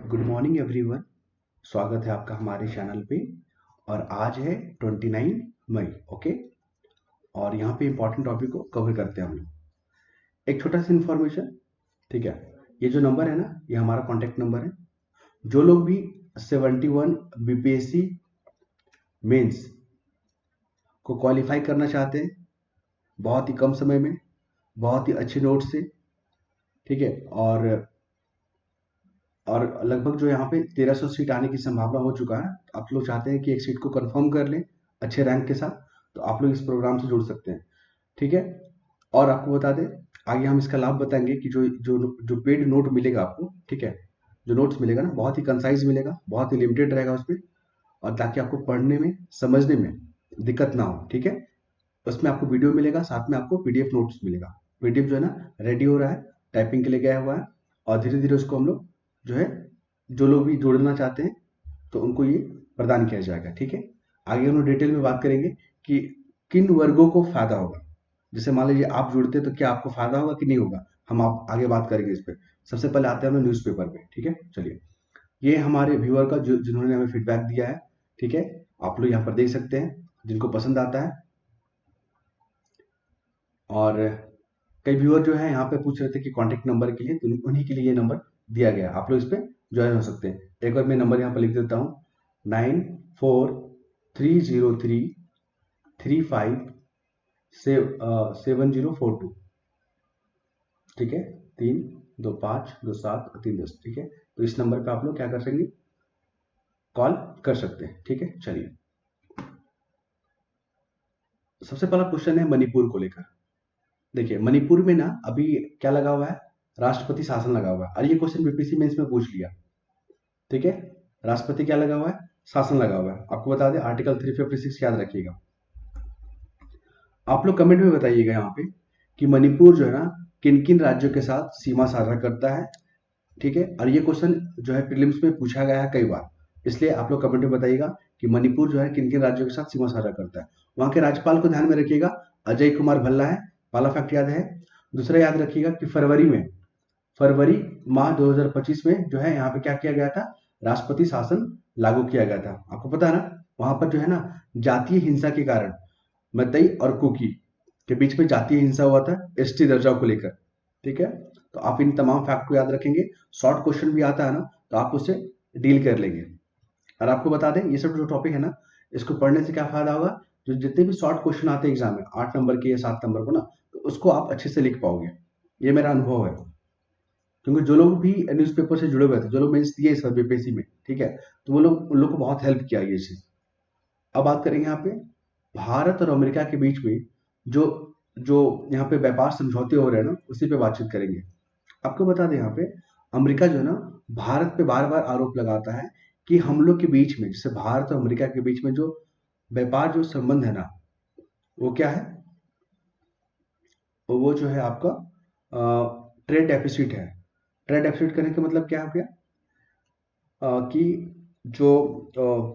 Good morning everyone. स्वागत है आपका हमारे चैनल पे। और आज है 29 मई। ओके। और यहाँ पे इंपॉर्टेंट टॉपिक को कवर करते हैं हम लोग। एक छोटा सा इन्फॉर्मेशन, ठीक है। ये जो नंबर है ना, ये हमारा कॉन्टैक्ट नंबर है। जो लोग भी 71 बीपीएससी मेंस को क्वालिफाई करना चाहते हैं बहुत ही कम समय में, बहुत ही अच्छे नोट से, ठीक है। और लगभग जो यहाँ पे 1300 सीट आने की संभावना हो चुका है। आप लोग चाहते हैं कि एक सीट को कंफर्म कर लें अच्छे रैंक के साथ, तो आप लोग इस प्रोग्राम से जुड़ सकते हैं, ठीक है। और आपको बता दें, आगे हम इसका लाभ बताएंगे कि जो जो जो पेड नोट मिलेगा आपको, ठीक है। जो नोट्स मिलेगा ना, बहुत ही कंसाइज मिलेगा, बहुत ही लिमिटेड रहेगा उसमें, और ताकि आपको पढ़ने में समझने में दिक्कत ना हो, ठीक है। उसमें आपको वीडियो मिलेगा, साथ में आपको पीडीएफ नोट्स मिलेगा। पीडीएफ जो है ना रेडी हो रहा है, टाइपिंग के लिए गया हुआ है, और धीरे धीरे उसको हम लोग जो है, जो लोग भी जोड़ना चाहते हैं तो उनको ये प्रदान किया जाएगा, ठीक है। आगे हम लोग डिटेल में बात करेंगे कि किन वर्गों को फायदा होगा। जैसे मान लीजिए आप जुड़ते हैं तो क्या आपको फायदा होगा कि नहीं होगा, हम आप आगे बात करेंगे इस पर। सबसे पहले आते हैं हम न्यूज़पेपर पे, ठीक है। चलिए, ये हमारे व्यूअर का जो जिन्होंने हमें फीडबैक दिया है, ठीक है। आप लोग यहाँ पर देख सकते हैं जिनको पसंद आता है। और कई व्यूअर जो है यहाँ पे पूछ रहे थे कि कॉन्टेक्ट नंबर के लिए, तो उन्हीं के लिए ये नंबर दिया गया है। आप लोग इस पर ज्वाइन हो सकते हैं। एक बार मैं नंबर यहाँ पर लिख देता हूँ, 9430335704 ठीक है। 325272 ठीक है। तो इस नंबर पे आप लोग क्या कर सकेंगे, कॉल कर सकते हैं, ठीक है। चलिए, सबसे पहला क्वेश्चन है मणिपुर को लेकर। देखिए, मणिपुर में ना अभी क्या लगा हुआ है, राष्ट्रपति शासन लगा हुआ है। और ये क्वेश्चन बीपीएससी मेंस में पूछ लिया, ठीक है। राष्ट्रपति क्या लगा हुआ है, शासन लगा हुआ है। आपको बता दें आर्टिकल 356 याद रखिएगा। आप लोग कमेंट में बताइएगा यहाँ पे कि मणिपुर जो है ना किन किन राज्यों के साथ सीमा साझा करता है, ठीक है। और ये क्वेश्चन जो है प्रीलिम्स में पूछा गया है कई बार, इसलिए आप लोग कमेंट में बताइएगा कि मणिपुर जो है किन किन राज्यों के साथ सीमा साझा करता है। वहां के राज्यपाल को ध्यान में रखिएगा, अजय कुमार भल्ला है। पहला फैक्ट याद है। दूसरा याद रखिएगा कि फरवरी माह 2025 में जो है यहाँ पे क्या किया गया था, राष्ट्रपति शासन लागू किया गया था। आपको पता है ना, वहां पर जो है ना जातीय हिंसा के कारण मतई और कुकी के बीच में जातीय हिंसा हुआ था एसटी दर्जा को लेकर, ठीक है। तो आप इन तमाम फैक्ट को याद रखेंगे। शॉर्ट क्वेश्चन भी आता है ना, तो आप उससे डील कर लेंगे। और आपको बता दें, ये सब जो टॉपिक है ना, इसको पढ़ने से क्या फायदा होगा, जो जितने भी शॉर्ट क्वेश्चन आते हैं एग्जाम में 8 नंबर के या 7 नंबर को ना, तो उसको आप अच्छे से लिख पाओगे। ये मेरा अनुभव है, क्योंकि जो लोग भी न्यूज़पेपर से जुड़े हुए थे, जो लोग मेंस दिए इस बीपीएससी में, ठीक है, तो वो लोग, उन लोग को बहुत हेल्प किया ये चीज। अब बात करेंगे यहाँ पे भारत और अमेरिका के बीच में जो जो यहाँ पे व्यापार समझौते हो रहे हैं ना, उसी पे बातचीत करेंगे। आपको बता दें यहाँ पे अमेरिका जो है ना, भारत पे बार बार आरोप लगाता है कि हम लोग के बीच में, जैसे भारत और अमेरिका के बीच में जो व्यापार जो संबंध है ना, वो क्या है, वो जो है आपका ट्रेड डेफिसिट है। ट्रेड डेफिसिट करने का मतलब क्या हो गया, कि जो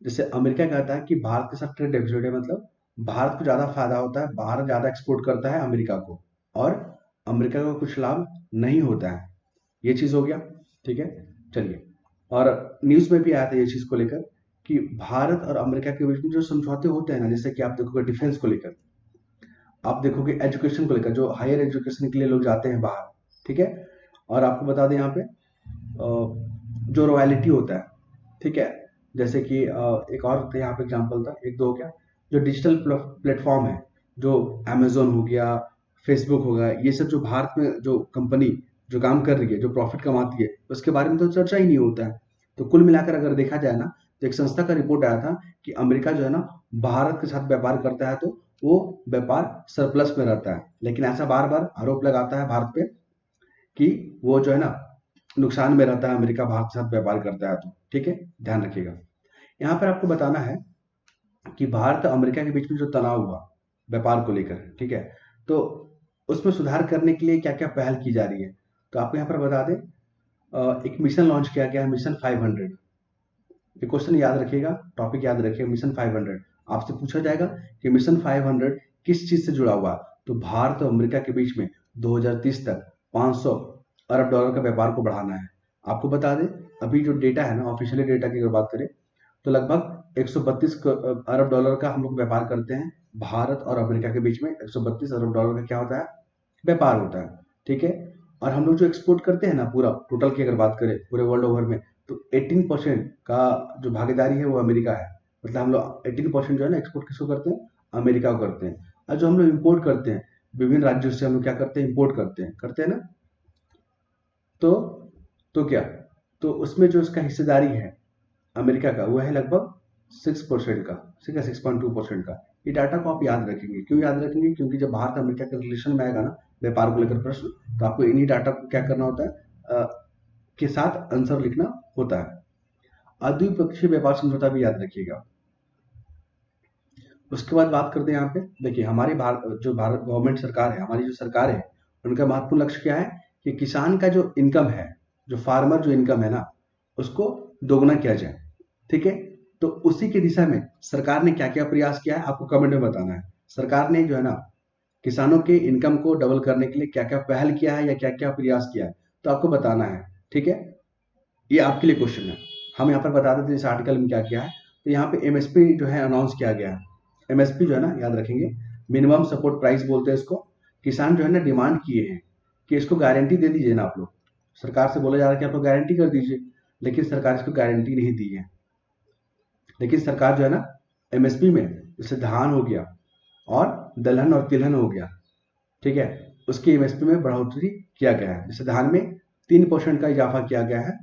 जैसे अमेरिका कहता है कि भारत के साथ ट्रेड डेफिसिट है, मतलब भारत को ज्यादा फायदा होता है, भारत ज्यादा एक्सपोर्ट करता है अमेरिका को, और अमेरिका को कुछ लाभ नहीं होता है। ये चीज हो गया, ठीक है। चलिए, और न्यूज में भी आया था ये चीज को लेकर कि भारत और अमेरिका के बीच में जो समझौते होते हैं ना, जैसे कि आप देखोगे डिफेंस को लेकर, आप देखोगे एजुकेशन को लेकर, जो हायर एजुकेशन के लिए लोग जाते हैं बाहर, ठीक है। और आपको बता दें यहाँ पे जो रॉयल्टी होता है, ठीक है। जैसे कि एक और यहाँ पे एग्जांपल था, एक दो हो गया, जो डिजिटल प्लेटफॉर्म है, जो अमेजोन हो गया, फेसबुक हो गया, ये सब जो भारत में जो कंपनी जो काम कर रही है, जो प्रॉफिट कमाती है, उसके बारे में तो चर्चा ही नहीं होता है। तो कुल मिलाकर अगर देखा जाए ना, तो एक संस्था का रिपोर्ट आया था कि अमेरिका जो है ना भारत के साथ व्यापार करता है, तो वो व्यापार सरप्लस में रहता है, लेकिन ऐसा बार बार आरोप लगाता है भारत पे कि वो जो है ना नुकसान में रहता है, अमेरिका भारत के साथ व्यापार करता है, तो ठीक है, ध्यान रखिएगा। यहाँ पर आपको बताना है कि भारत और अमेरिका के बीच में जो तनाव हुआ व्यापार को लेकर, ठीक है, तो उसमें सुधार करने के लिए क्या क्या पहल की जा रही है। तो आपको यहाँ पर बता दें, एक मिशन लॉन्च किया गया है, मिशन 500। ये क्वेश्चन याद रखिएगा, टॉपिक याद रखिएगा, मिशन 500। आपसे पूछा जाएगा कि मिशन 500 किस चीज से जुड़ा हुआ है, तो भारत और अमेरिका के बीच में 2030 तक 500 अरब डॉलर का व्यापार को बढ़ाना है। आपको बता दें, अभी जो डेटा है ना, ऑफिशियली डेटा की अगर बात करें, तो लगभग 132 अरब डॉलर का हम लोग व्यापार करते हैं। भारत और अमेरिका के बीच में 132 अरब डॉलर का क्या होता है, व्यापार होता है। ठीक है। और हम लोग जो एक्सपोर्ट करते हैं ना, पूरा टोटल की अगर बात करें पूरे वर्ल्ड ओवर में, तो 18% का जो भागीदारी है वो अमेरिका है। मतलब हम लोग 18% जो है ना एक्सपोर्ट किसको करते हैं, अमेरिका को करते हैं। और जो हम लोग इम्पोर्ट करते हैं विभिन्न राज्यों से, हम लोग क्या करते हैं, इम्पोर्ट करते हैं ना। तो तो क्या, तो उसमें जो उसका हिस्सेदारी है अमेरिका का, वो है लगभग 6% का, ठीक है, 6.2% का। ये डाटा को आप याद रखेंगे। क्यों याद रखेंगे? क्योंकि जब भारत अमेरिका के रिलेशन में आएगा ना, व्यापार को लेकर प्रश्न, तो आपको इन्हीं डाटा को क्या करना होता है, के साथ आंसर लिखना होता है। द्विपक्षीय व्यापार समझौता भी याद रखिएगा। उसके बाद बात करते हैं यहाँ पे, देखिए हमारी भारत गवर्नमेंट सरकार है, हमारी जो सरकार है, उनका महत्वपूर्ण लक्ष्य क्या है कि किसान का जो इनकम है, जो फार्मर जो इनकम है ना, उसको दोगुना किया जाए। ठीक है। तो उसी की दिशा में सरकार ने क्या क्या प्रयास किया है, आपको कमेंट में बताना है। सरकार ने जो है ना, किसानों के इनकम को डबल करने के लिए क्या क्या पहल किया है या क्या क्या प्रयास किया है, तो आपको बताना है। ठीक है। ये आपके लिए क्वेश्चन है। हम यहाँ पर बता देते हैं इस आर्टिकल में क्या किया है। तो यहाँ पे एमएसपी जो है अनाउंस किया गया है। एमएसपी जो है ना, याद रखेंगे, मिनिमम सपोर्ट प्राइस बोलते हैं इसको। किसान जो है ना डिमांड किए हैं कि इसको गारंटी दे दीजिए ना आप लोग। सरकार से बोला जा रहा है कि आप लोग गारंटी कर दीजिए, लेकिन सरकार इसको गारंटी नहीं दी है। लेकिन सरकार जो है ना, एमएसपी में जैसे धान हो गया और दलहन और तिलहन हो गया, ठीक है, उसकी एमएसपी में बढ़ोतरी किया गया है। जैसे धान में 3% का इजाफा किया गया है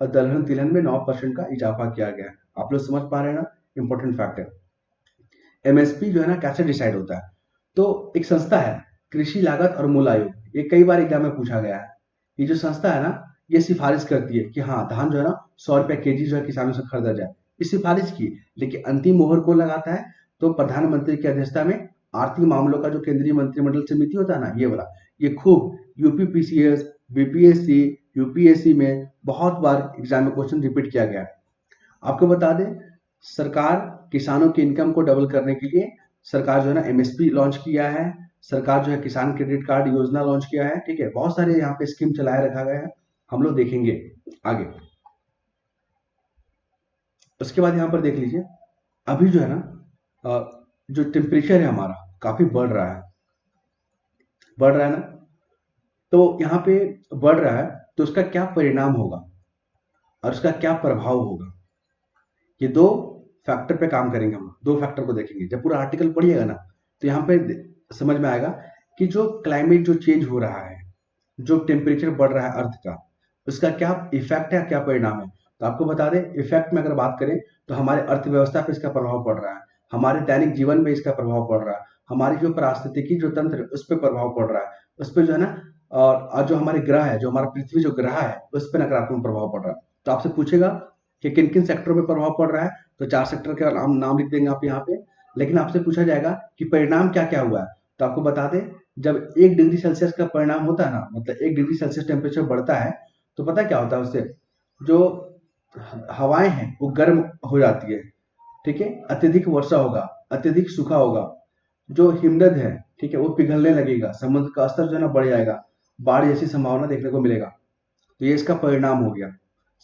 और दलहन तिलहन में 9% का इजाफा किया गया है। आप लोग समझ पा रहे हैं ना, इंपॉर्टेंट फैक्ट है। एमएसपी जो है ना कैसे डिसाइड होता है, तो एक संस्था है, कृषि लागत और मूल्य आयोग, ये कई बार एग्जाम में पूछा गया है। ये जो संस्था है ना, ये सिफारिश करती है कि हाँ धान जो है ना 100 रुपया केजी जो है किसानों से खरीदा जाए, ये सिफारिश की। लेकिन अंतिम मोहर कौन लगाता है, तो प्रधानमंत्री की अध्यक्षता में आर्थिक मामलों का जो केंद्रीय मंत्रिमंडल समिति होता है ना, ये वाला, ये खूब यूपीपीसीएस, बीपीएससी, यूपीएससी में बहुत बार एग्जाम में क्वेश्चन रिपीट किया गया है। आपको बता दें, सरकार किसानों की इनकम को डबल करने के लिए सरकार जो है ना एमएसपी लॉन्च किया है। सरकार जो है किसान क्रेडिट कार्ड योजना लॉन्च किया है। ठीक है, बहुत सारे यहाँ पे स्कीम चलाए रखा गया है, हम लोग देखेंगे आगे। उसके बाद यहाँ पर देख लीजिए, अभी जो है ना जो टेम्परेचर है हमारा काफी बढ़ रहा है ना। तो यहाँ पे बढ़ रहा है, तो उसका क्या परिणाम होगा और उसका क्या प्रभाव होगा, ये दो फैक्टर पे काम करेंगे। हम दो फैक्टर को देखेंगे। जब पूरा आर्टिकल पढ़िएगा ना, तो यहाँ पे समझ में आएगा कि जो क्लाइमेट जो चेंज हो रहा है, जो टेम्परेचर बढ़ रहा है अर्थ का, उसका क्या इफेक्ट है, क्या परिणाम है। तो आपको बता दें, इफेक्ट में अगर बात करें तो हमारे अर्थव्यवस्था पे इसका प्रभाव पड़ रहा है, हमारे दैनिक जीवन में इसका प्रभाव पड़ रहा है, हमारी जो पारिस्थितिकी जो तंत्र है, उस पर प्रभाव पड़ रहा है, उस पर जो है ना, और जो हमारे ग्रह है, जो हमारा पृथ्वी जो ग्रह है, उस पर नकारात्मक प्रभाव पड़ रहा है। तो आपसे पूछेगा कि किन किन सेक्टरों में प्रभाव पड़ रहा है, तो 4 सेक्टर के नाम लिख देंगे आप यहाँ पे। लेकिन आपसे पूछा जाएगा कि परिणाम क्या क्या हुआ है, तो आपको बता दें, जब 1 डिग्री सेल्सियस का परिणाम होता है ना, मतलब 1 डिग्री सेल्सियस टेम्परेचर बढ़ता है, तो पता क्या होता है उससे, जो हवाएं हैं वो गर्म हो जाती है। ठीक है, अत्यधिक वर्षा होगा, अत्यधिक सूखा होगा, जो हिमनद है, ठीक है, वो पिघलने लगेगा, समुद्र का स्तर जो है ना बढ़ जाएगा, बाढ़ जैसी संभावना देखने को मिलेगा। तो ये इसका परिणाम हो गया।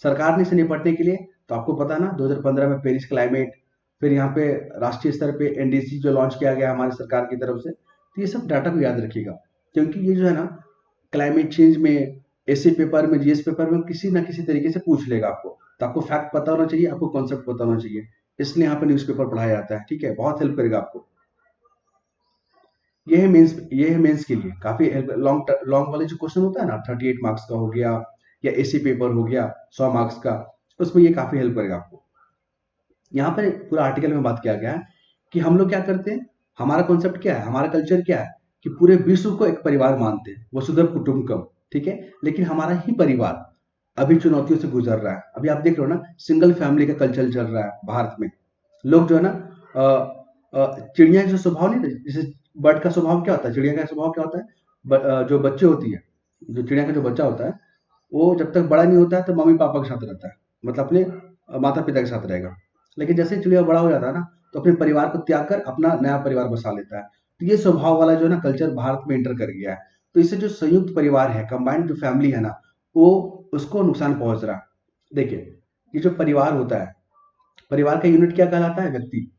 सरकार ने इसे निपटने के लिए, तो आपको पता ना 2015 में पेरिस क्लाइमेट, फिर यहाँ पे राष्ट्रीय स्तर पे एनडीसी जो लॉन्च किया गया हमारी सरकार की तरफ से। तो ये सब डाटा को याद रखिएगा, क्योंकि ये जो है ना क्लाइमेट चेंज में, एसए पेपर में, जीएस पेपर में किसी ना किसी तरीके से पूछ लेगा आपको। तो आपको फैक्ट पता होना चाहिए, आपको कॉन्सेप्ट पता होना चाहिए, इसलिए यहाँ पे न्यूज़पेपर पढ़ाया जाता है। ठीक है, बहुत हेल्प करेगा आपको। ये है मेंस के लिए काफी हेल्प। लॉन्ग लॉन्ग वाले जो क्वेश्चन होता है ना, 38 मार्क्स का हो गया या एसी पेपर हो गया 100 मार्क्स का, उसमें ये काफी हेल्प करेगा आपको। यहाँ पर पूरा आर्टिकल में बात किया गया है कि हम लोग क्या करते हैं, हमारा कॉन्सेप्ट क्या है, हमारा कल्चर क्या है, कि पूरे विश्व को एक परिवार मानते हैं, वसुधैव कुटुंबकम। ठीक है, लेकिन हमारा ही परिवार अभी चुनौतियों से गुजर रहा है। अभी आप देख रहे हो ना, सिंगल फैमिली का कल्चर चल रहा है भारत में। लोग जो है ना, चिड़िया जो स्वभाव नहीं था, जैसे बर्ड का स्वभाव क्या होता है, चिड़िया का स्वभाव क्या होता है, जो बच्चे होती है, जो चिड़िया का जो बच्चा होता है, वो जब तक बड़ा नहीं होता है तो मम्मी पापा के साथ रहता है, मतलब अपने माता पिता के साथ रहेगा। लेकिन जैसे ही चिड़िया बड़ा हो जाता है ना, तो अपने परिवार को त्याग कर अपना नया परिवार बसा लेता है। तो ये स्वभाव वाला जो है ना कल्चर भारत में एंटर कर गया है। तो इससे जो संयुक्त परिवार है, कंबाइंड जो फैमिली है ना, वो उसको नुकसान पहुंच रहा है। देखिए, ये जो परिवार होता है, परिवार का यूनिट क्या कहलाता है? व्यक्ति।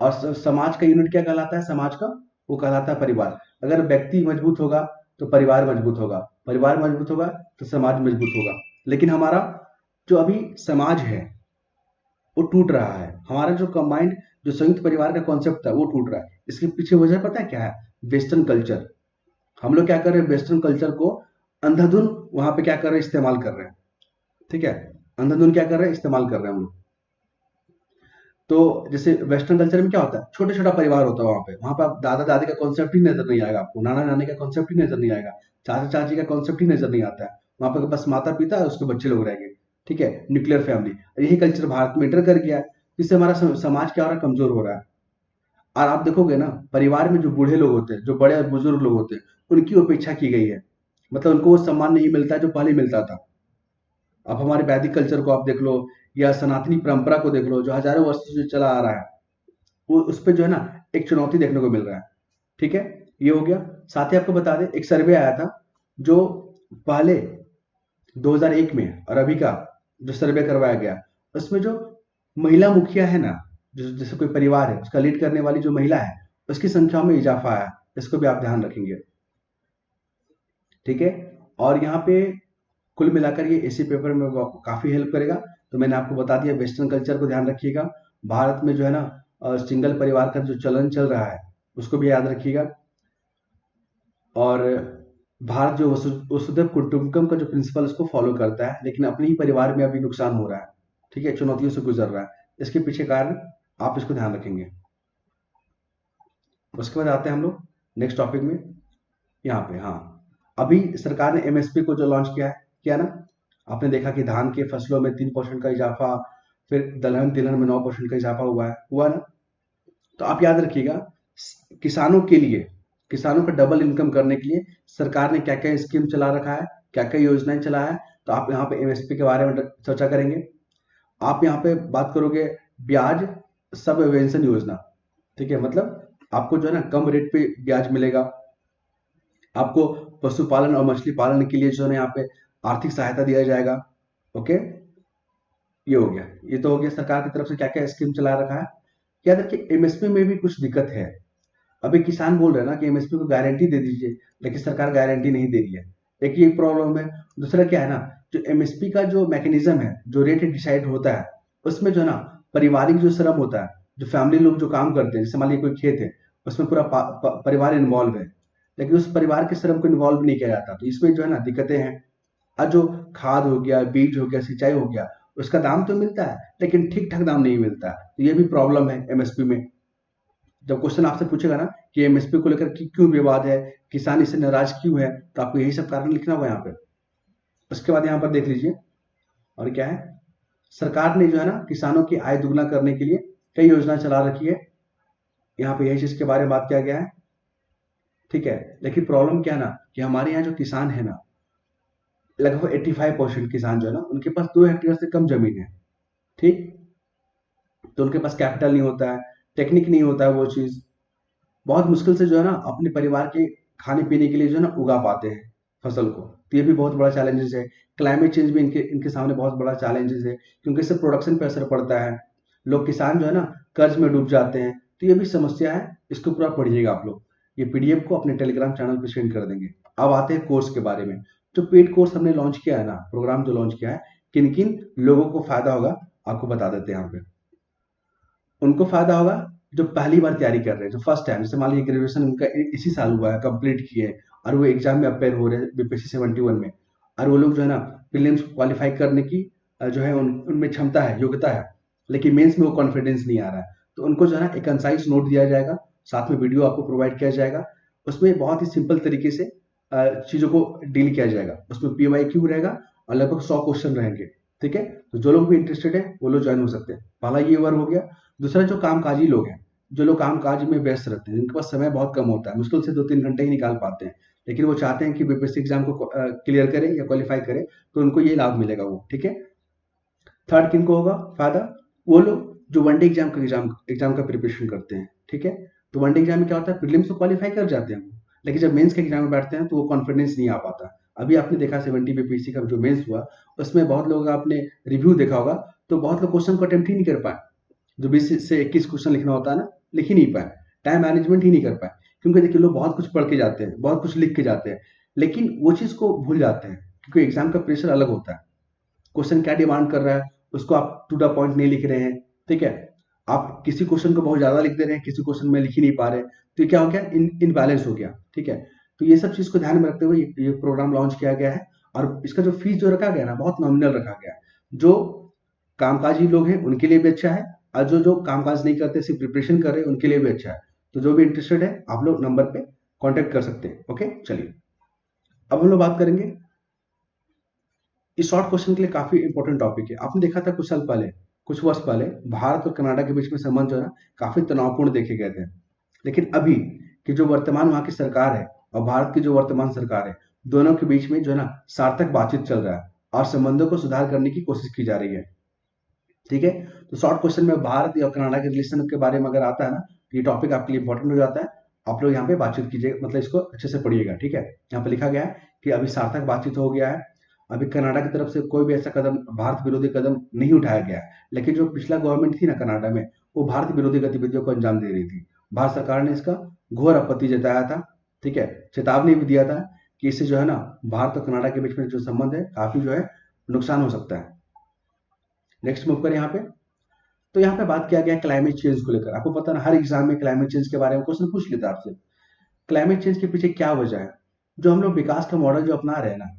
और समाज का यूनिट क्या कहलाता है? समाज का, वो कहलाता है परिवार। अगर व्यक्ति मजबूत होगा तो परिवार मजबूत होगा, परिवार मजबूत होगा तो समाज मजबूत होगा। लेकिन हमारा जो अभी समाज है वो टूट रहा है। हमारा जो कंबाइंड, जो संयुक्त परिवार का कॉन्सेप्ट था वो टूट रहा है। इसके पीछे वजह पता है क्या है? Western culture. हम लोग क्या कर रहे हैं? वेस्टर्न कल्चर को अंधाधुन वहां पे क्या कर रहे हैं? इस्तेमाल कर रहे हैं। ठीक है, अंधाधुन क्या कर रहे हैं? इस्तेमाल कर रहे हैं हम लोग। तो जैसे वेस्टर्न कल्चर में क्या होता है? छोटा छोटा परिवार होता है वहां पे आप दादा दादी का कॉन्सेप्ट ही नजर नहीं आएगा आपको, नाना नानी का कॉन्सेप्ट ही नजर नहीं आएगा, चाचा चाची का कॉन्सेप्ट ही नजर नहीं आता है। वहां पे बस माता पिता और उसके बच्चे लोग रहेंगे। ठीक है, न्यूक्लियर फैमिली। यही कल्चर भारत में एंटर कर गया है। इससे हमारा समाज क्या हो रहा है? कमजोर हो रहा है। और आप देखोगे ना, परिवार में जो बूढ़े लोग होते हैं, जो बड़े बुजुर्ग लोग होते हैं, उनकी उपेक्षा की गई है। मतलब उनको वो सम्मान नहीं मिलता जो पहले मिलता था। अब हमारे वैदिक कल्चर को आप देख लो, या सनातनी परंपरा को देख लो, जो हजारों वर्ष से जो चला आ रहा है, वो उस पे जो है ना एक चुनौती देखने को मिल रहा है। ठीक है, ये हो गया। साथ ही आपको बता दें, एक सर्वे आया था जो पहले 2001 में और अभी का जो सर्वे करवाया गया, उसमें जो महिला मुखिया है ना, जो जैसे कोई परिवार है उसका लीड करने वाली जो महिला है, उसकी संख्या में इजाफा आया। इसको भी आप ध्यान रखेंगे। ठीक है, और यहाँ पे कुल मिलाकर ये इसी पेपर में काफी हेल्प करेगा। तो मैंने आपको बता दिया, वेस्टर्न कल्चर को ध्यान रखिएगा। भारत में जो है ना सिंगल परिवार का जो चलन चल रहा है उसको भी याद रखिएगा। और भारत जो वसुधैव कुटुंबकम का जो प्रिंसिपल उसको फॉलो करता है, लेकिन अपने ही परिवार में अभी नुकसान हो रहा है। ठीक है, चुनौतियों से गुजर रहा है। इसके पीछे कारण आप इसको ध्यान रखेंगे। उसके बाद आते हैं हम लोग नेक्स्ट टॉपिक में। यहाँ पे हाँ, अभी सरकार ने एमएसपी को जो लॉन्च किया है, किया ना, आपने देखा कि धान के फसलों में 3% का इजाफा, फिर दलहन तिलहन में 9% का इजाफा हुआ ना। तो आप याद रखिएगा, किसानों के लिए, किसानों का डबल इनकम करने के लिए सरकार ने क्या क्या स्कीम चला रखा है, क्या क्या योजनाएं चला है। तो आप यहाँ पे एमएसपी के बारे में चर्चा करेंगे। आप यहाँ पे बात करोगे ब्याज सबवेंशन योजना। ठीक है, मतलब आपको जो है ना कम रेट पे ब्याज मिलेगा। आपको पशुपालन और मछली पालन के लिए जो है ना यहाँ पे आर्थिक सहायता दिया जाएगा। ओके, ये हो गया। ये तो हो गया सरकार की तरफ से क्या क्या स्कीम चला रखा है। याद रखिए, एमएसपी में भी कुछ दिक्कत है। अभी किसान बोल रहे हैं ना कि एमएसपी को गारंटी दे दीजिए, लेकिन सरकार गारंटी नहीं दे रही है। एक ये प्रॉब्लम है। दूसरा क्या है ना, जो एमएसपी का जो मैकेनिज्म है, जो रेट डिसाइड होता है, उसमें जो है ना पारिवारिक जो श्रम होता है, जो फैमिली लोग जो काम करते हैं, जैसे मान लीजिए कोई खेत है, उसमें पूरा परिवार इन्वॉल्व है, लेकिन उस परिवार के श्रम को इन्वॉल्व नहीं किया जाता। तो इसमें जो है ना दिक्कतें हैं। और जो खाद हो गया, बीज हो गया, सिंचाई हो गया, उसका दाम तो मिलता है लेकिन ठीक ठाक दाम नहीं मिलता। तो ये भी प्रॉब्लम है एमएसपी में। जब क्वेश्चन आपसे पूछेगा ना कि एमएसपी को लेकर क्यों विवाद है, किसान इससे नाराज क्यों है, तो आपको यही सब कारण लिखना होगा यहाँ पे। उसके बाद यहाँ पर देख लीजिए, और क्या है, सरकार ने जो है ना किसानों की आय दुगना करने के लिए कई योजना चला रखी है। यहाँ पे यही चीज के बारे में बात किया गया है। ठीक है, लेकिन प्रॉब्लम क्या है ना, कि हमारे यहाँ जो किसान है ना, लगभग 85% किसान जो है ना, उनके पास 2 हेक्टेयर से कम जमीन है। ठीक, तो उनके पास कैपिटल नहीं होता है, टेक्निक नहीं होता है, वो चीज बहुत मुश्किल से जो है ना अपने परिवार के खाने पीने के लिए जो है ना उगा पाते हैं फसल को। तो ये भी बहुत बड़ा चैलेंजेस है। क्लाइमेट चेंज भी इनके इनके सामने बहुत बड़ा चैलेंजेस है, क्योंकि इससे प्रोडक्शन पे असर पड़ता है। लोग किसान जो है ना कर्ज में डूब जाते हैं। तो ये भी समस्या है। इसको पूरा पढ़िएगा आप लोग। ये पीडीएफ को अपने टेलीग्राम चैनल पे सेंड कर देंगे। अब आते हैं कोर्स के बारे में। जो पेड कोर्स हमने लॉन्च किया है ना, प्रोग्राम जो लॉन्च किया है, किन किन लोगों को फायदा होगा आपको बता देते हैं यहाँ पे। उनको फायदा होगा जो पहली बार तैयारी कर रहे हैं, जो फर्स्ट टाइम, जैसे मान लीजिए ग्रेजुएशन उनका इसी साल हुआ है, कंप्लीट किए, और वो एग्जाम में अपेयर हो रहे हैं बीपीएससी 71 में, और वो लोग जो है ना प्रीलिम्स क्वालिफाई करने की जो है उनमें क्षमता है, योग्यता है, लेकिन मेंस में वो कॉन्फिडेंस नहीं आ रहा है। तो उनको जो है ना एक कंसाइज नोट दिया जाएगा, साथ में वीडियो आपको प्रोवाइड किया जाएगा। उसमें बहुत ही सिंपल तरीके से चीजों को डील किया जाएगा। उसमें पीवाईक्यू रहेगा और लगभग 100 क्वेश्चन रहेंगे। ठीक है, तो जो लोग भी इंटरेस्टेड है वो लोग ज्वाइन हो सकते हैं। पहला ये ओवर हो गया। दूसरा, जो कामकाजी लोग हैं, जो लोग कामकाज में व्यस्त रहते हैं, जिनके पास समय बहुत कम होता है, मुश्किल से 2-3 घंटे ही निकाल पाते हैं, लेकिन वो चाहते हैं कि बीपीएससी एग्जाम को क्लियर करें या क्वालिफाई करें, तो उनको ये लाभ मिलेगा वो। ठीक है, थर्ड किनको होगा फायदा? वो लोग जो वनडे एग्जाम का प्रिपरेशन करते हैं। ठीक है, तो वनडे एग्जाम में क्या होता है, प्रीलिम्स तो क्वालिफाई कर जाते हैं, लेकिन जब मेंस के एग्जाम में बैठते हैं तो वो कॉन्फिडेंस नहीं आ पाता। अभी आपने देखा 70 बीपीएससी का जो मेंस हुआ, उसमें बहुत लोगों का आपने रिव्यू देखा होगा, तो बहुत लोग क्वेश्चन को अटेम्प्ट ही नहीं कर पाए। जो 20 से 21 क्वेश्चन लिखना होता है ना, लिख ही नहीं पाए, टाइम मैनेजमेंट ही नहीं कर पाए। क्योंकि देखिए लोग बहुत कुछ पढ़ के जाते हैं, बहुत कुछ लिख के जाते हैं, लेकिन वो चीज़ को भूल जाते हैं, क्योंकि एग्जाम का प्रेशर अलग होता है। क्वेश्चन क्या डिमांड कर रहा है, उसको आप टू द पॉइंट नहीं लिख रहे हैं, ठीक है। आप किसी क्वेश्चन को बहुत ज़्यादा लिख दे रहे हैं, किसी क्वेश्चन में लिख ही नहीं पा रहे, तो ये क्या हो गया, इनबैलेंस हो गया, ठीक है। तो ये सब चीज़ को ध्यान में रखते हुए ये प्रोग्राम लॉन्च किया गया है, और इसका जो फीस जो रखा गया है ना, बहुत नॉमिनल रखा गया है। जो कामकाजी लोग हैं उनके लिए भी अच्छा है, और जो जो कामकाज नहीं करते, सिर्फ प्रिपरेशन कर रहे हैं, उनके लिए भी अच्छा है। तो जो भी इंटरेस्टेड है, आप लोग नंबर पे कांटेक्ट कर सकते हैं। ओके, चलिए अब हम लोग बात करेंगे, इस शॉर्ट क्वेश्चन के लिए काफी इंपॉर्टेंट टॉपिक है। आपने देखा था कुछ साल पहले, कुछ वर्ष पहले, भारत और कनाडा के बीच में संबंध जो है ना, काफी तनावपूर्ण देखे गए थे। लेकिन अभी की जो वर्तमान वहां की सरकार है और भारत की जो वर्तमान सरकार है, दोनों के बीच में जो है ना सार्थक बातचीत चल रहा है, और संबंधों को सुधार करने की कोशिश की जा रही है, ठीक है। तो शॉर्ट क्वेश्चन में भारत और कनाडा के रिलेशन के बारे में अगर आता है ना, तो ये टॉपिक आपके लिए इंपॉर्टेंट हो जाता है। आप लोग यहाँ पे बातचीत कीजिए, मतलब इसको अच्छे से पढ़िएगा, ठीक है। यहाँ पे लिखा गया है कि अभी सार्थक बातचीत हो गया है, अभी कनाडा की तरफ से कोई भी ऐसा कदम, भारत विरोधी कदम नहीं उठाया गया है। लेकिन जो पिछला गवर्नमेंट थी ना कनाडा में, वो भारत विरोधी गतिविधियों को अंजाम दे रही थी। भारत सरकार ने इसका घोर आपत्ति जताया था, ठीक है। चेतावनी भी दिया था कि इससे जो है ना भारत और कनाडा के बीच में जो संबंध है, काफी जो है नुकसान हो सकता है। नेक्स्ट मूव करें यहाँ पे। तो यहाँ पे बात किया गया क्लाइमेट चेंज को लेकर। आपको पता ना, हर एग्जाम में क्लाइमेट चेंज के बारे में क्वेश्चन पूछ लेता है आपसे। क्लाइमेट चेंज के पीछे क्या वजह है? जो हम लोग विकास का मॉडल जो अपना रहे हैं ना,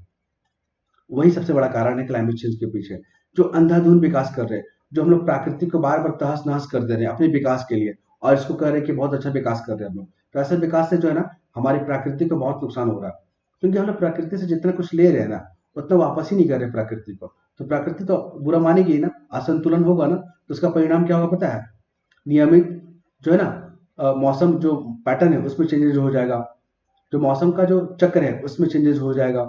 वही सबसे बड़ा कारण है क्लाइमेट चेंज के पीछे। जो अंधाधुंध विकास कर रहे हैं, जो हम लोग प्राकृतिक को बार बार तहस नहस कर दे रहे हैं अपने विकास के लिए, और इसको कह रहे हैं कि बहुत अच्छा विकास कर रहे हैं हम लोग, तो ऐसे विकास से जो है ना हमारी प्रकृति को बहुत नुकसान हो रहा है। क्योंकि हम लोग प्रकृति से जितना कुछ ले रहे हैं ना, उतना वापस ही नहीं कर रहे प्रकृति को। तो प्रकृति तो बुरा मानेगी ना, असंतुलन होगा ना, तो उसका परिणाम क्या होगा पता है? नियमित जो है ना मौसम जो पैटर्न है उसमें चेंजेस हो जाएगा, जो मौसम का जो चक्र है उसमें चेंजेस हो जाएगा।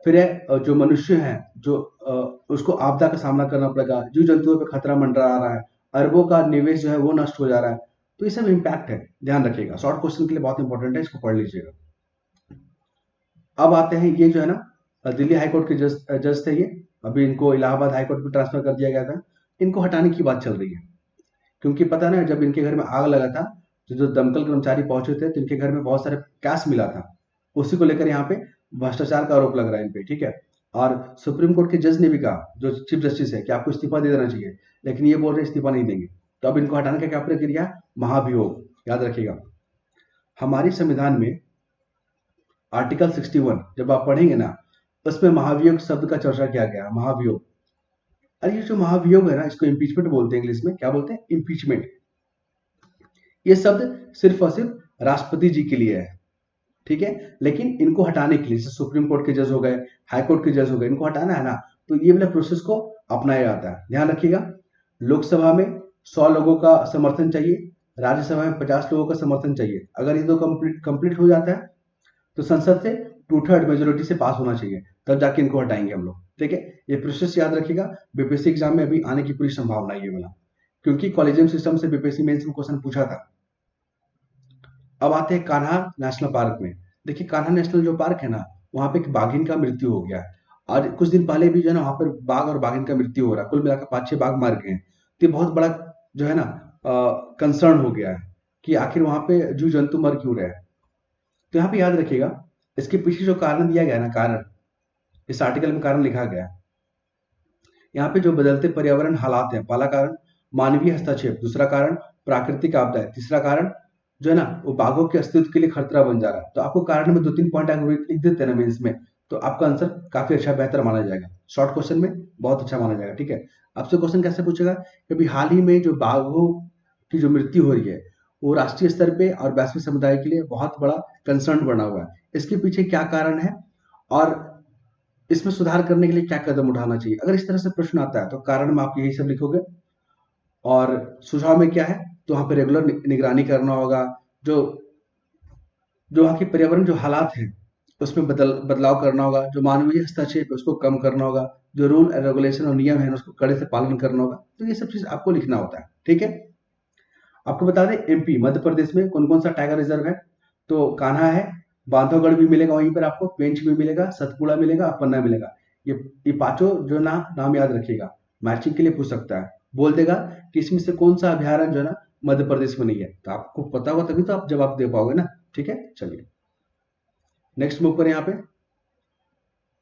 फिर है जो मनुष्य है, जो उसको आपदा का सामना करना पड़ेगा, जीव जंतुओं पे खतरा मंडरा रहा है, अरबों का निवेश जो है वो नष्ट हो जा रहा है। तो ये सब इम्पैक्ट है, ध्यान रखिएगा, शॉर्ट क्वेश्चन के लिए बहुत इंपॉर्टेंट है, इसको पढ़ लीजिएगा। अब आते हैं, ये जो है ना दिल्ली हाईकोर्ट के जज जज थे ये, अभी इनको इलाहाबाद हाईकोर्ट में ट्रांसफर कर दिया गया था। इनको हटाने की बात चल रही है, क्योंकि पता ना जब इनके घर में आग लगा था, तो जो दमकल कर्मचारी पहुंचे थे, तो इनके घर में बहुत सारे कैश मिला था। उसी को लेकर यहाँ पे भ्रष्टाचार का आरोप लग रहा है इन पे, ठीक है। और सुप्रीम कोर्ट के जज ने भी कहा, जो चीफ जस्टिस है, कि आपको इस्तीफा दे देना चाहिए, लेकिन ये बोल रहे इस्तीफा नहीं देंगे। तो अब इनको हटाने का क्या प्रक्रिया? महाभियोग। याद रखिएगा, हमारे संविधान में आर्टिकल 61 जब आप पढ़ेंगे ना, उसमें महाभियोग शब्द का चर्चा किया गया है, महाभियोग। अरे ये जो महाभियोग है ना, इसको इम्पीचमेंट बोलते हैं, इंग्लिश में क्या बोलते हैं? इम्पीचमेंट। ये शब्द सिर्फ और सिर्फ राष्ट्रपति जी के लिए है, ठीक है। लेकिन इनको हटाने के लिए, जैसे सुप्रीम कोर्ट के जज हो गए, हाई कोर्ट के जज हो गए, इनको हटाना है ना, तो ये वाला प्रोसेस को अपनाया जाता है। ध्यान रखिएगा, लोकसभा में 100 लोगों का समर्थन चाहिए, राज्यसभा में 50 लोगों का समर्थन चाहिए। अगर ये दो कंप्लीट हो जाता है, तो संसद से 2/3 मेजोरिटी से पास होना चाहिए, तब जाके इनको हटाएंगे हम लोग, ठीक है। ये प्रोसेस याद रखिएगा, बीपीएससी एग्जाम में अभी आने की पूरी संभावना है ये वाला, क्योंकि कॉलेजियम सिस्टम से बीपीएससी मेंस में क्वेश्चन पूछा था। अब आते हैं कान्हा नेशनल पार्क में। देखिए कान्हा नेशनल जो पार्क है ना, वहां पे एक बाघिन का मृत्यु हो गया है, और कुछ दिन पहले भी जो है ना वहां पर बाघ और बाघिन का मृत्यु हो रहा है। कुल मिलाकर 5-6 बाघ मार गए हैं। तो ये बहुत बड़ा जो है ना कंसर्न हो गया है कि आखिर वहां पे जीव जंतु मर क्यों रहे हैं। तो यहाँ पे याद रखिएगा, इसके पीछे जो कारण दिया गया है ना, कारण इस आर्टिकल में कारण लिखा गया है। यहाँ पे जो बदलते पर्यावरण हालात हैं, पहला कारण मानवीय हस्तक्षेप, दूसरा कारण प्राकृतिक आपदा है, तीसरा कारण जो है ना वो बाघों के अस्तित्व के लिए खतरा बन जा रहा है। तो आपको कारण में 2-3 पॉइंट अगर लिख देते हैं ना मेंस में, तो आपका आंसर काफी अच्छा बेहतर माना जाएगा, शॉर्ट क्वेश्चन में बहुत अच्छा माना जाएगा, ठीक है। आपसे क्वेश्चन कैसे पूछेगा कि अभी हाल ही में जो बाघों की जो मृत्यु हो रही है, वो राष्ट्रीय स्तर पे और वैश्विक समुदाय के लिए बहुत बड़ा कंसर्न बना हुआ है। इसके पीछे क्या कारण है, और इसमें सुधार करने के लिए क्या कदम उठाना चाहिए? अगर इस तरह से प्रश्न आता है, तो कारण में आप यही सब लिखोगे, और सुझाव में क्या है, तो वहां पे रेगुलर निगरानी करना होगा। जो जो वहाँ के पर्यावरण जो हालात हैं, उसमें बदलाव करना होगा। जो मानवीय हस्तक्षेप है उसको कम करना होगा। जो रूल एंड रेगुलेशन और नियम है उसको कड़े से पालन करना होगा। तो ये सब चीज आपको लिखना होता है, ठीक है। आपको बता दें, एमपी मध्य प्रदेश में कौन कौन सा टाइगर रिजर्व है? तो कान्हा है, बांधवगढ़ भी मिलेगा वहीं पर आपको, पेंच भी मिलेगा, सतपुड़ा मिलेगा, पन्ना मिलेगा। ये ये पांचों जो नाम याद रखिएगा, मैचिंग के लिए पूछ सकता है। बोल देगा कि इसमें से कौन सा अभयारण्य जो है ना मध्य प्रदेश में नहीं है, तो आपको पता होगा तभी तो आप जवाब दे पाओगे ना। ठीक है, चलिए नेक्स्ट मूव करें। यहाँ पे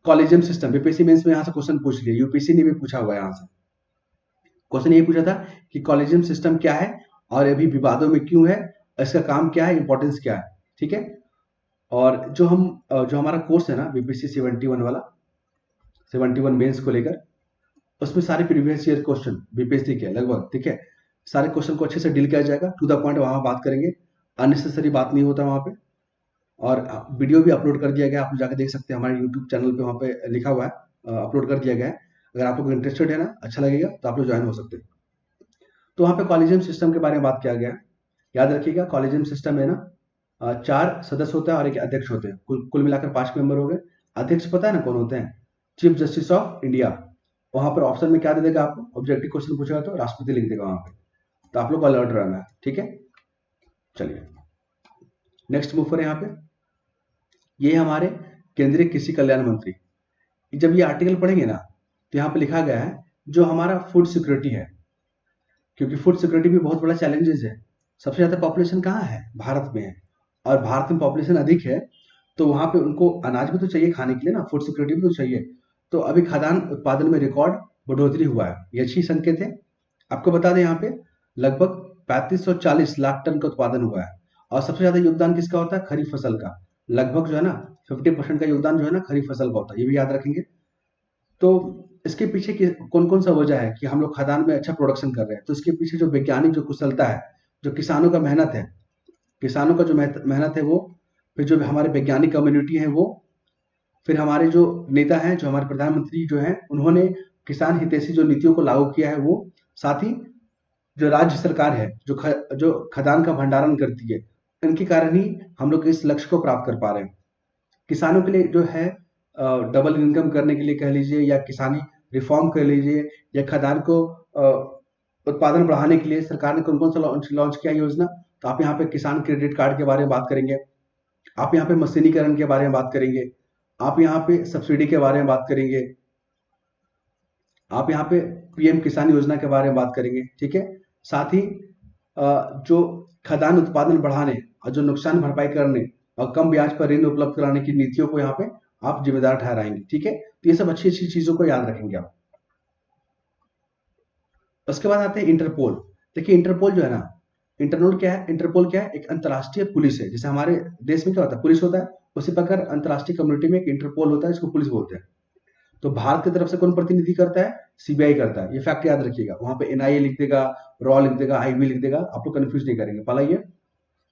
कॉलेजियम सिस्टम, बीपीएससी मेंस में यहाँ से क्वेश्चन पूछ लिया, यूपीएससी ने भी पूछा हुआ है यहाँ से। क्वेश्चन ये पूछा था कि कॉलेजियम सिस्टम क्या है और अभी विवादों में क्यों है, इसका काम क्या है, इंपॉर्टेंस क्या है। ठीक है, और जो हमारा कोर्स है ना बीपीएससी 71 वाला, 71 मेंस को लेकर, उसमें सारे प्रीवियस ईयर क्वेश्चन बीपीएससी के लगभग, ठीक है, सारे क्वेश्चन को अच्छे से डील किया जाएगा, टू द पॉइंट वहां बात करेंगे, अननेसेसरी बात नहीं होता वहां पे। और वीडियो भी अपलोड कर दिया गया, आप जाकर देख सकते हैं हमारे यूट्यूब चैनल पे, वहाँ पे लिखा हुआ है, अपलोड कर दिया गया है। अगर आप लोग इंटरेस्टेड है ना, अच्छा लगेगा तो आप लोग ज्वाइन हो सकते हैं। तो वहाँ पे कॉलेजियम सिस्टम के बारे में बात किया गया है। याद रखिएगा कॉलेजियम सिस्टम में ना 4 सदस्य होता है और एक अध्यक्ष होते हैं, कुल मिलाकर 5 मेंबर हो गए। अध्यक्ष पता है ना कौन होते हैं? Chief justice of India. वहां पर ऑप्शन में क्या दे देगा आपको, ऑब्जेक्टिव क्वेश्चन पूछेगा तो राष्ट्रपति लिख देगा वहां पे, तो आप लोग अलर्ट रहना है। ठीक है, चलिए नेक्स्ट मूव करें। यहाँ पे ये हमारे केंद्रीय कृषि कल्याण मंत्री, जब ये आर्टिकल पढ़ेंगे ना तो यहाँ पे लिखा गया है जो हमारा फूड सिक्योरिटी है, क्योंकि फूड सिक्योरिटी भी बहुत बड़ा चैलेंजेस है। सबसे ज्यादा पॉपुलेशन कहाँ है? भारत में है, और भारत में पॉपुलेशन अधिक है, तो वहां पे उनको अनाज भी तो चाहिए खाने के लिए ना, फूड सिक्योरिटी भी तो चाहिए। तो अभी खाद्यान्न उत्पादन में रिकॉर्ड बढ़ोतरी हुआ है, ये अच्छी संकेत है। आपको बता दें यहाँ पे लगभग 3540 लाख टन का उत्पादन हुआ है, और सबसे ज्यादा योगदान किसका होता है? खरीफ फसल का। लगभग जो है ना 50% का योगदान जो है ना खरीफ फसल का होता है, ये भी याद रखेंगे। तो इसके पीछे कौन कौन सा वजह है कि हम लोग खाद्यान्न में अच्छा प्रोडक्शन कर रहे हैं? तो इसके पीछे जो वैज्ञानिक जो कुशलता है, जो किसानों का मेहनत है, किसानों का जो मेहनत है वो, फिर जो हमारे वैज्ञानिक कम्युनिटी है वो, फिर हमारे जो नेता हैं, जो हमारे प्रधानमंत्री जो हैं, उन्होंने किसान हितैषी जो नीतियों को लागू किया है वो, साथ ही जो राज्य सरकार है जो खाद्यान्न का भंडारण करती है, इनके कारण ही हम लोग इस लक्ष्य को प्राप्त कर पा रहे हैं। किसानों के लिए जो है डबल इनकम करने के लिए कह लीजिए, या किसानी रिफॉर्म कर लीजिए, या खाद्यान्न को उत्पादन बढ़ाने के लिए सरकार ने कौन कौन सा लॉन्च किया योजना। तो आप यहाँ पे किसान क्रेडिट कार्ड के बारे में बात करेंगे, आप यहाँ पे मशीनीकरण के बारे में बात करेंगे, आप यहाँ पे सब्सिडी के बारे में बात करेंगे, आप यहाँ पे पीएम किसान योजना के बारे में बात करेंगे। ठीक है, साथ ही जो खाद्यान्न उत्पादन बढ़ाने और जो नुकसान भरपाई करने और कम ब्याज पर ऋण उपलब्ध कराने की नीतियों को यहाँ पे आप जिम्मेदार ठहराएंगे। ठीक है, तो ये सब अच्छी अच्छी चीजों को याद रखेंगे आप। उसके बाद आते हैं इंटरपोल। देखिए इंटरपोल जो है ना, इंटरपोल क्या है? एक अंतर्राष्ट्रीय पुलिस है। जैसे हमारे देश में क्या होता है, पुलिस होता है, उसी प्रकार अंतर्राष्ट्रीय कम्युनिटी में एक इंटरपोल होता है, इसको पुलिस बोलते हैं। तो भारत की तरफ से कौन प्रतिनिधि करता है? सीबीआई करता है। ये फैक्ट याद रखिएगा, वहां पे एनआईए लिख देगा, रॉ लिख देगा, आईबी लिख देगा, आप लोग कंफ्यूज नहीं करेंगे। पहला ये।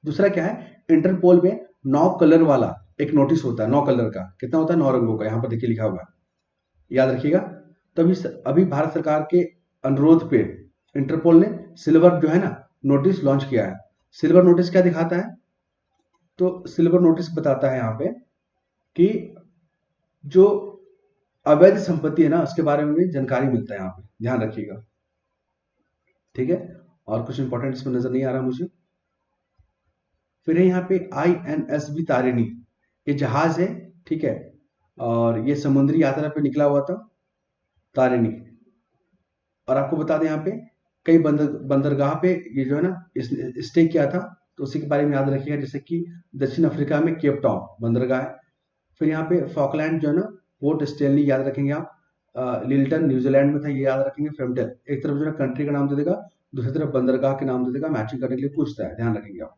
दूसरा क्या है, इंटरपोल में 9 कलर वाला एक नोटिस होता है, 9 कलर का। कितना होता है? 9 रंगों का, यहाँ पर देखिए लिखा हुआ है, याद रखिएगा। तो अभी भारत सरकार के अनुरोध पे इंटरपोल ने सिल्वर जो है ना नोटिस लॉन्च किया है। सिल्वर नोटिस क्या दिखाता है? तो सिल्वर नोटिस बताता है यहाँ पे कि जो अवैध संपत्ति है ना उसके बारे में भी जानकारी मिलता है, यहाँ पे ध्यान रखिएगा। ठीक है, और कुछ इंपॉर्टेंट इसमें नजर नहीं आ रहा मुझे। फिर है यहाँ पे INSV तारिणी, ये जहाज है। ठीक है, और ये समुद्री यात्रा पे निकला हुआ था, तारिणी। और आपको बता दें यहाँ पे कई बंदरगाह पे ये जो है ना स्टे किया था, तो उसी के बारे में याद रखिएगा। जैसे कि दक्षिण अफ्रीका में केप टाउन बंदरगाह है। फिर यहाँ पे फॉकलैंड जो है ना पोर्ट स्टेनली याद रखेंगे आप। लिल्टन न्यूजीलैंड में था, ये याद रखेंगे। फ्रंटियर एक तरफ जो है कंट्री का नाम दे देगा, दूसरी तरफ बंदरगाह के नाम दे देगा, मैचिंग करने के लिए पूछता है, ध्यान रखेंगे आप।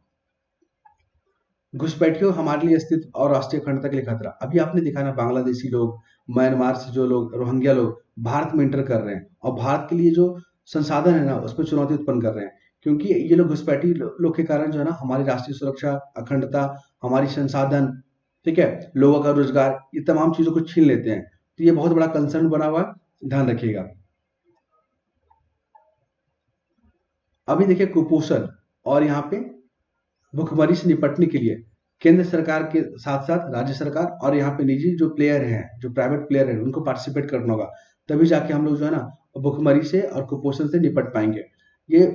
घुसपैठियों हमारे लिए अस्तित्व और राष्ट्रीय अखंडता के लिए खतरा। अभी आपने देखा ना बांग्लादेशी लोग, म्यांमार से जो लोग, रोहिंग्या लोग भारत में इंटर कर रहे हैं, और भारत के लिए जो संसाधन है ना उस पर चुनौती उत्पन्न कर रहे हैं, क्योंकि ये लोग घुसपैठी लोग के कारण जो है ना हमारी राष्ट्रीय सुरक्षा, अखंडता, हमारी संसाधन, ठीक है, लोगों का रोजगार, ये तमाम चीजों को छीन लेते हैं। तो ये बहुत बड़ा कंसर्न बना हुआ है, ध्यान रखिएगा। अभी देखिए कुपोषण और यहाँ पे भुखमरी से निपटने के लिए केंद्र सरकार के साथ साथ राज्य सरकार और यहाँ पे निजी जो प्लेयर हैं, जो प्राइवेट प्लेयर हैं, उनको पार्टिसिपेट करना होगा, तभी जाके हम लोग जो है ना भुखमरी से और कुपोषण से निपट पाएंगे। ये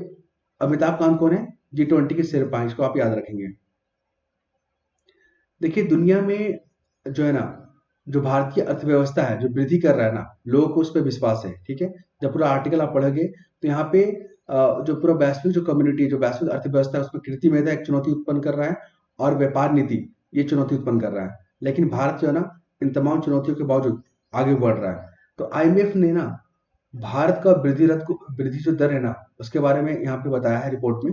अमिताभ कांत कौन है? G20 के शेरपा, इसको आप याद रखेंगे। देखिए दुनिया में जो है ना, जो भारतीय अर्थव्यवस्था है जो वृद्धि कर रहा है ना, लोगों को उस पर विश्वास है, ठीक है। जब पूरा आर्टिकल आप पढ़ोगे तो यहाँ पे जो पूरा वैश्विक जो कम्युनिटी जो वैश्विक अर्थव्यवस्था है उसमें कृत्रिम एक चुनौती उत्पन्न कर रहा है, और व्यापार नीति ये चुनौती उत्पन्न कर रहा है। लेकिन भारत जो है ना, इन तमाम चुनौतियों के बावजूद आगे बढ़ रहा है। तो आईएमएफ ने ना भारत का वृद्धि जो दर है ना, उसके बारे में यहाँ पे बताया है रिपोर्ट में।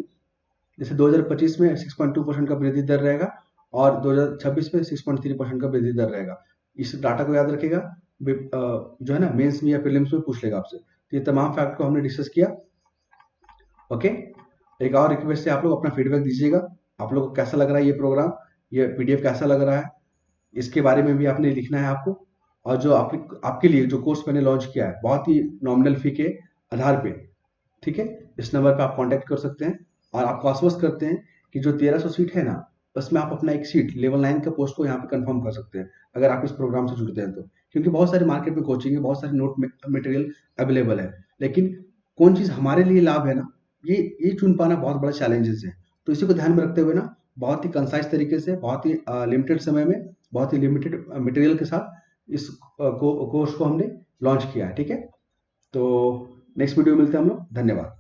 जैसे 2025 में 6.2% का वृद्धि दर रहेगा, और 2026 में 6.3% का वृद्धि दर रहेगा। इस डाटा को याद रखेगा, जो है ना मेंस में या प्रीलिम्स में पूछ लेगा आपसे। तो ये तमाम फैक्ट को हमने डिस्कस किया। ओके, एक और रिक्वेस्ट है, आप लोग अपना फीडबैक दीजिएगा। आप लोग को कैसा लग रहा है ये प्रोग्राम, ये पीडीएफ कैसा लग रहा है, इसके बारे में भी आपने लिखना है आपको। और जो आपके लिए जो कोर्स मैंने लॉन्च किया है बहुत ही नॉमिनल फी के आधार पे, ठीक है, इस नंबर पे आप कांटेक्ट कर सकते हैं। और आपको आश्वस्त करते हैं कि जो 1300 सीट है ना, उसमें आप अपना एक सीट लेवल 9 का पोस्ट को यहाँ पे कंफर्म कर सकते हैं, अगर आप इस प्रोग्राम से जुड़ते हैं तो। क्योंकि बहुत सारे मार्केट में कोचिंग है, बहुत सारे नोट मटेरियल अवेलेबल है, लेकिन कौन चीज़ हमारे लिए लाभ है ना, ये चुन पाना बहुत बड़ा चैलेंजेस है। तो इसी को ध्यान में रखते हुए ना, बहुत ही कंसाइज तरीके से, बहुत ही लिमिटेड समय में, बहुत ही लिमिटेड मटेरियल के साथ इस कोर्स को हमने लॉन्च किया है, ठीक है। तो नेक्स्ट वीडियो में मिलते हैं हम लोग। धन्यवाद।